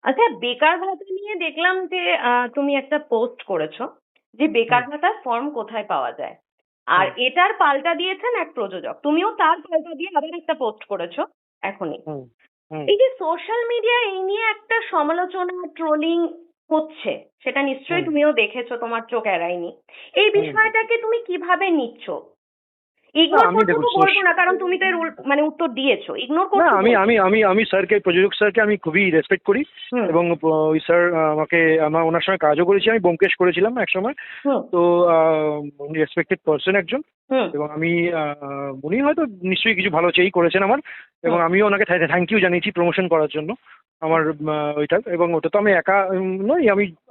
আচ্ছা, বেকার ভাতা নিয়ে দেখলাম যে তুমি একটা পোস্ট করেছো যে বেকার হুম ভাতার ফর্ম কোথায় পাওয়া যায়। আর হুম এটার পাল্টা দিয়েছেন এক প্রযোজক, তুমিও তার পাল্টা দিয়ে আবার একটা পোস্ট করেছো এখনই। হুম হুম এই যে সোশ্যাল মিডিয়ায় এই নিয়ে একটা সমালোচনা, ট্রোলিং হচ্ছে, সেটা নিশ্চয়ই হুম তুমিও দেখেছো, তোমার চোখ এড়ায়নি। এই হুম হুম। বিষয়টাকে তুমি কিভাবে নিচ্ছ? না ইগনোর আমি করবো দেখুন তো বলবো না, কারণ তুমি তো এর মানে উত্তর দিয়েছো, ইগনোর না করতে আমি বলবো আমি না। আমি আমি স্যারকে, প্রযোজক স্যারকে আমি খুবই রেসপেক্ট করি। হুম। এবং ওই স্যার আমাকে, ওনার সঙ্গে কাজও করেছি, আমি ব্যোমকেশ করেছিলাম এক সময়। হুম। তো উনি রেসপেক্টেড পার্সন একজন। হুম। এবং আমি উনি হয়তো নিশ্চয়ই কিছু ভালো চেয়েই করেছেন আমার। এবং হুম। আমিও ওনাকে থ্যাংক ইউ জানিয়েছি প্রমোশন করার জন্য আমার ওইটা। এবং ওটা তো আমি একা নই,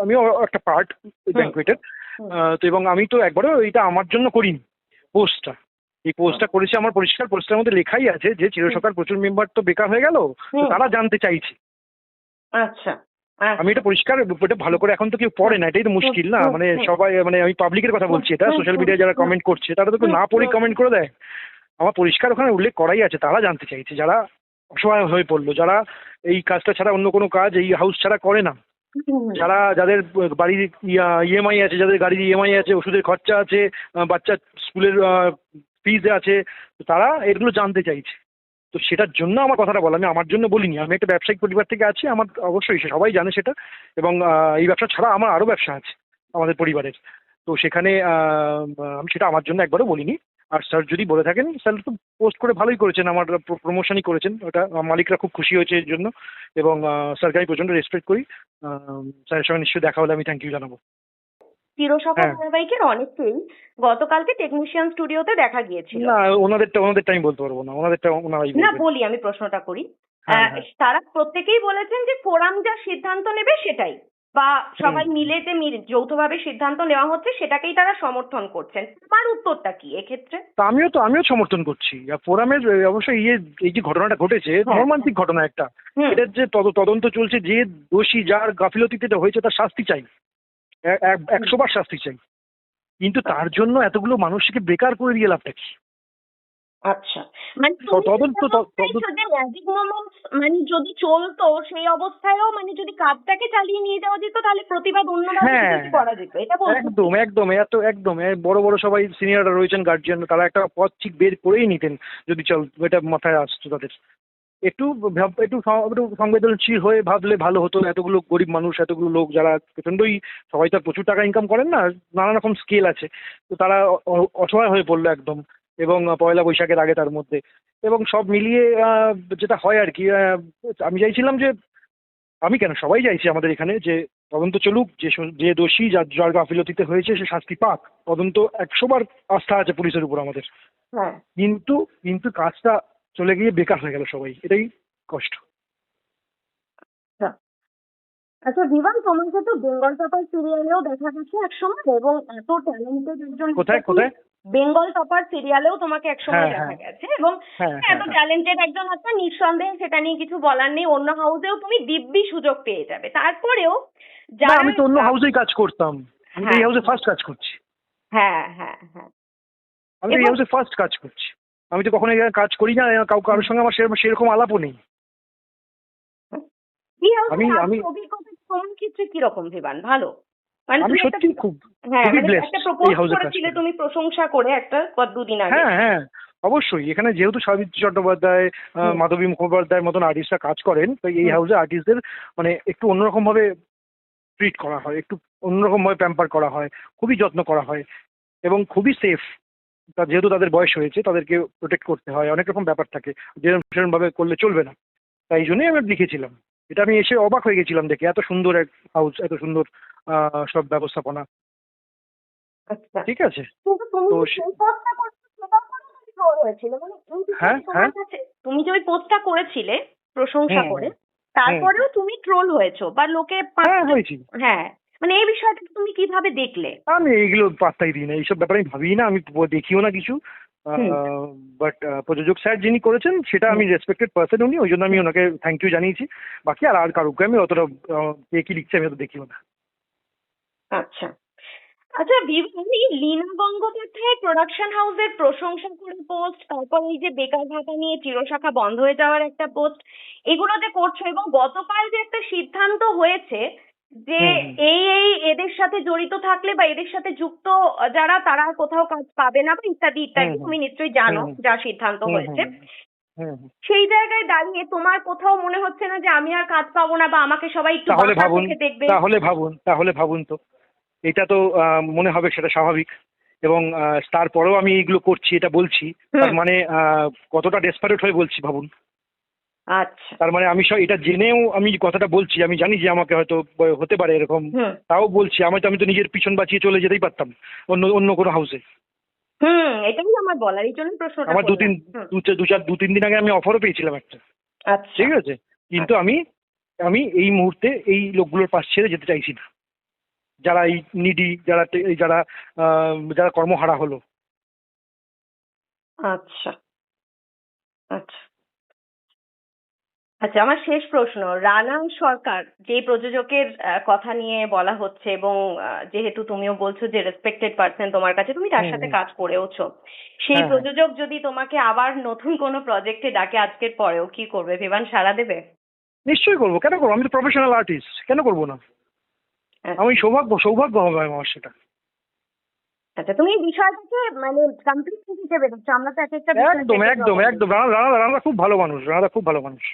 আমিও একটা পার্ট হুম। ব্যাংকুয়েটের। হুম। তো এবং আমি তো একবারও এটা আমার জন্য করিনি পোস্টটা। এই হুম। পোস্টটা করেছে আমার পরিষ্কার, পোস্টের মধ্যে লেখাই আছে যে হুম। চিরসরকার প্রচুর মেম্বার তো বেকার হয়ে গেল, তো হুম। তারা জানতে চাইছে। আচ্ছা। আমি আচ্ছা। এটা পরিষ্কার, এটা ভালো করে এখন তো কেউ হুম। পড়ে না, এটাই তো হুম। মুশকিল না। হুম। মানে হুম। সবাই, মানে আমি পাবলিকের কথা হুম। বলছি, এটা হুম। সোশ্যাল হুম। মিডিয়ায় যারা হুম। কমেন্ট করছে তারা তো কেউ হুম। না পড়েই হুম। কমেন্ট করে দেয়। আমার পরিষ্কার ওখানে উল্লেখ করাই আছে, তারা জানতে চাইছে যারা অসহায় হয়ে পড়লো, যারা এই কাজটা ছাড়া অন্য কোনো কাজ এই হাউস ছাড়া করে না, হুম। যারা, যাদের বাড়ির ইএমআই আছে, যাদের গাড়ির ইএমআই আছে, ওষুধের খরচা আছে, বাচ্চার স্কুলের ফিজ আছে, তো তারা এগুলো জানতে চাইছে। তো সেটার জন্য আমার কথাটা বলা, আমি আমার জন্য বলিনি। আমি একটা ব্যবসায়িক পরিবার থেকে আছি, আমার অবশ্যই সবাই জানে সেটা। এবং এই ব্যবসা ছাড়া আমার আরও ব্যবসা আছে আমাদের পরিবারের। তো সেখানে আমি সেটা আমার জন্য একবারও বলিনি। আর স্যার যদি বলে থাকেন, স্যার তো পোস্ট করে ভালোই করেছেন, আমার প্রমোশনই করেছেন ওটা, মালিকরা খুব খুশি হয়েছে এর জন্য। এবং স্যারকে আমি প্রচণ্ড রেসপেক্ট করি। স্যারের সঙ্গে নিশ্চয়ই দেখা হলে আমি থ্যাংক ইউ জানাবো। চিরসখা হ্যাঁ। ধারাবাহিকের অনেককেই গতকালকে টেকনিশিয়ান স্টুডিওতে দেখা গিয়েছিল। না, ওনাদেরটা আমি বলতে পারবো না, ওনাদেরটা ওনারাই না, বলবেন। বলি, আমি প্রশ্নটা করি। হ্যাঁ হ্যাঁ। তারা প্রত্যেকেই বলেছেন যে ফোরাম যা সিদ্ধান্ত নেবে সেটাই, বা হুম। সবাই মিলে যে যৌথভাবে সিদ্ধান্ত নেওয়া হচ্ছে সেটাকেই তারা সমর্থন করছেন। তোমার উত্তরটা কি এক্ষেত্রে? তা আমিও সমর্থন করছি। আর ফোরামের অবশ্যই এই যে ঘটনাটা ঘটেছে, হ্যাঁ। মর্মান্তিক ঘটনা একটা। হুম। এটার যে তদন্ত চলছে, যে দোষী, যার গাফিলতিতে এটা হয়েছে তার শাস্তি চাই। 100 বার শাস্তি চাই। কিন্তু তার জন্য এতগুলো মানুষকে বেকার করে দিয়ে লাভটা কি? আচ্ছা, মানে তুমি তদন্ত যেটা বলতে চাইছো যে ম্যাজিক মোমেন্টস মানে যদি চলতো সেই অবস্থায়ও, মানে যদি কাজটাকে চালিয়ে নিয়ে যাওয়া যেত, তাহলে প্রতিবাদ অন্যভাবে হ্যাঁ, যদি করা যেত, এটা বলতে একদম চাইছো? একদম একদম বড় বড় সবাই সিনিয়ররা রয়েছেন, গার্জিয়ান, তারা একটা পথ ঠিক বের করেই নিতেন যদি চল, এটা মাথায় আসতো তাদের। একটু একটু সংবেদনশীল হয়ে ভাবলে ভালো হতো। এতগুলো গরিব মানুষ, এতগুলো লোক যারা প্রচণ্ডই, সবাই তো আর প্রচুর টাকা ইনকাম করেন না, নানা রকম স্কেল আছে। তো তারা অসহায় হয়ে পড়লো একদম। এবং পয়লা বৈশাখের আগে তার মধ্যে। এবং সব মিলিয়ে যেটা হয় আর কি, আমি চাইছিলাম যে, আমি কেন, সবাই চাইছি আমাদের এখানে যে তদন্ত চলুক, যে দোষী, যার যার গাফিলতিতে হয়েছে সে শাস্তি পাক। তদন্ত 100 বার আস্থা আছে পুলিশের উপর আমাদের। হ্যাঁ। কিন্তু কিন্তু কাজটা চলে গিয়ে বেকার হয়ে গেল সবাই, এটাই কষ্ট। আচ্ছা। আচ্ছা বিভান, তোমাকে তো বেঙ্গল টপার সিরিয়ালেও দেখা গেছে একসময়, এবং এত ট্যালেন্টেড একজন কোথায় তুমি, কোথায়? বেঙ্গল টপার সিরিয়ালেও তোমাকে একসময় হ্যাঁ দেখা হ্যাঁ গেছে, এবং হ্যাঁ এত হ্যাঁ হ্যাঁ। ট্যালেন্টেড একজন আচ্ছা, নিঃসন্দেহে সেটা নিয়ে কিছু বলার নেই, অন্য হাউসেও তুমি দিব্যি সুযোগ পেয়ে যাবে। তারপরেও না, যারা আমি তো অন্য হাউসেই কাজ করতাম। আমি তো এই হ্যাঁ। হাউসে ফার্স্ট কাজ করছি। হ্যাঁ। হ্যাঁ। হ্যাঁ। আমি তো এই এবং হাউসে ফার্স্ট কাজ করছি। আমি তো কখনো এখানে কাজ করি না, কারোর সঙ্গে আমার সেরকম আলাপও নেই। এই হাউসের আমি আমি আগের অভিজ্ঞতা তোমার ক্ষেত্রে কিরকম বিভান? ভালো? মানে আমি তুমি একটা, সত্যিই হ্যাঁ, খুবই মানে ব্লেসড একটা এই প্রপোজ হাউসে কাজ করেছিলে করে। তুমি প্রশংসা করে একটা দুদিন আগে। হ্যাঁ হ্যাঁ, অবশ্যই। এখানে যেহেতু সাবিত্রী চট্টোপাধ্যায়, হুম। মাধবী মুখোপাধ্যায়ের মতন আর্টিস্টরা কাজ করেন, তাই এই হুম। হাউসে আর্টিস্টদের মানে একটু অন্যরকম ভাবে ট্রিট করা হয়, একটু অন্যরকম ভাবে প্যাম্পার করা হয়, খুবই যত্ন করা হয়। এবং খুবই সেফ। যেহেতু তাদের বয়স হয়েছে, তাদেরকে প্রোটেক্ট করতে হয়, অনেক রকম ব্যাপার থাকে, যেরকম সেরকম ভাবে করলে চলবে না। তাই জন্যই আমি লিখেছিলাম। এটা আমি এসে অবাক হয়ে গেছিলাম দেখে, এত সুন্দর এক হাউস, এত সুন্দর সব ব্যবস্থাপনা। আচ্ছা। ঠিক আছে। কিন্তু তুমি তো যে সেই পোস্টটা করছো সেটাও করে তুমি ট্রোল হয়েছিল, মানে এই হ্যাঁ বিষয়টা তোমার হ্যাঁ। কাছে, তুমি যে ওই পোস্টটা করেছিলে প্রশংসা হুম করে, হুম হুম। তারপরেও তুমি ট্রোল হয়েছো বা লোকে হ্যাঁ, পাঁচটা, হয়েছি। হ্যাঁ, মানে এই বিষয়টাকে তুমি কিভাবে দেখলে? আমি এইগুলো পাত্তাই দিই না, এইসব ব্যাপারে আমি ভাবিই না, আমি দেখিও না কিছু। হুম। বাট প্রযোজক স্যার যিনি করেছেন সেটা, হুম। আমি রেসপেক্টেড পার্সন উনি, ওই জন্য আমি ওনাকে থ্যাংক ইউ জানিয়েছি। বাকি আর কারোকে আমি অতটা কে কি লিখছে আমি অত দেখিও না। আচ্ছা। আচ্ছা বিভান, এই লীনা গঙ্গোপাধ্যায়ের প্রোডাকশন হাউসের প্রশংসা করে পোস্ট, তারপর এই যে বেকার ভাতা নিয়ে চিরশাখা বন্ধ হয়ে যাওয়ার একটা পোস্ট, এগুলো যে করছো, এবং গতকাল যে একটা সিদ্ধান্ত হয়েছে যে হুম হুম এই এদের সাথে জড়িত থাকলে বা এদের সাথে যুক্ত যারা, তারা কোথাও কাজ পাবে না বা ইত্যাদি হুম ইত্যাদি, হুম তুমি নিশ্চয়ই জানো হুম যা সিদ্ধান্ত হুম হুম হয়েছে। হুম হুম। সেই জায়গায় দাঁড়িয়ে তোমার কোথাও মনে হচ্ছে না যে আমি আর কাজ পাবো না, বা আমাকে সবাই একটু তাহলে বাঁকা ভাবুন, চোখে দেখবে? তাহলে ভাবুন তো, এটা তো মনে হবে সেটা স্বাভাবিক। এবং তারপরেও আমি এইগুলো করছি, এটা বলছি, তার হুম। মানে কতটা ডেসপারেট হয়ে বলছি ভাবুন। আচ্ছা। তার মানে আমি এটা জেনেও আমি কথাটা বলছি, আমি জানি যে আমাকে হয়তো হতে পারে এরকম, হুম। তাও বলছি। আমি তো নিজের পিছন বাঁচিয়ে চলে যেতেই পারতাম অন্য অন্য কোনো হাউসে। হুম, এটাই আমার বলার, এই জন্য প্রশ্নটা আমার করলাম। হুম। দু তিন দিন আগে আমি অফারও পেয়েছিলাম একটা, আচ্ছা। ঠিক আছে? কিন্তু আচ্ছা। আমি আমি এই মুহূর্তে এই লোকগুলোর পাশ ছেড়ে যেতে চাইছি না, যারা এই নিডি, যারা যারা কর্মহারা হলো। আচ্ছা। আচ্ছা। আচ্ছা, আমার শেষ প্রশ্ন, রানা সরকার যে প্রযোজকের কথা নিয়ে বলা হচ্ছে, এবং যেহেতু তুমিও বলছো যে রেসপেক্টেড পার্সন তোমার কাছে, তুমি তার হুম সাথে হুম। কাজ করেওছো, সেই হ্যাঁ হ্যাঁ, প্রযোজক যদি তোমাকে আবার নতুন কোনো প্রজেক্টে ডাকে আজকের পরেও, কি করবে? বিমান সাড়া দেবে? নিশ্চয়ই করবো, কেন করবো? আমি তো প্রফেশনাল আর্টিস্ট, কেন করবো না? আমি আচ্ছা। সৌভাগ্য হবে আমার সেটা। আচ্ছা, তুমি এই বিষয়টাকে মানে কমপ্লিট হিসেবে দেখছো? আমরা তো এক একটা বিষয় একদম এক এক একদম রকম একদম, দেখি। রানা খুব ভালো মানুষ, রানা খুব ভালো মানুষ।